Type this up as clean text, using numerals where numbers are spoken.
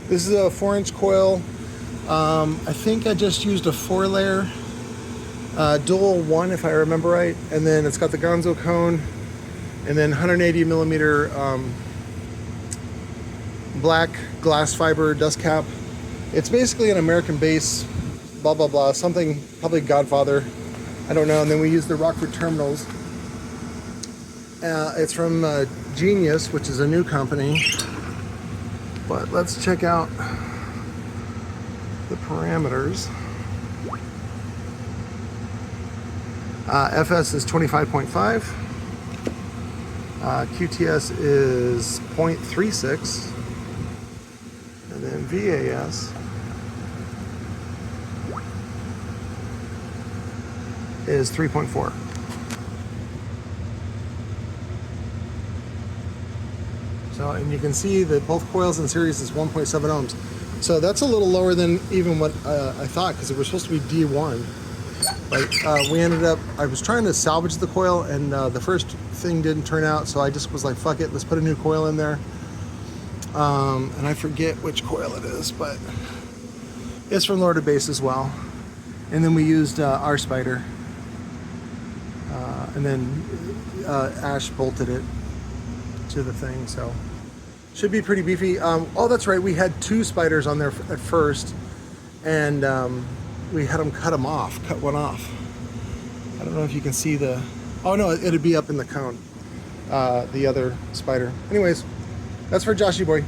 This is a 4-inch coil. I think I just used a 4-layer dual 1, if I remember right, and then it's got the Gonzo cone, and then 180 millimeter black glass fiber dust cap. It's basically an American base, blah blah blah, something probably Godfather, I don't know. And then we use the Rockford terminals. It's from Genius, which is a new company. But let's check out the parameters. FS is 25.5. QTS is 0.36. And then VAS is 3.4. So, and you can see that both coils in series is 1.7 ohms. So that's a little lower than even what I thought, because it was supposed to be D1. But we ended up, I was trying to salvage the coil, and the first thing didn't turn out, so I just was like, fuck it, let's put a new coil in there. And I forget which coil it is, but it's from Lord of Bass as well. And then we used our spider. And then Ash bolted it to the thing, so should be pretty beefy. Oh, that's right, we had 2 spiders on there at first, and we had them cut one off. I don't know if you can see the, oh no, it'd be up in the cone, the other spider. Anyways, that's for Joshy Boy.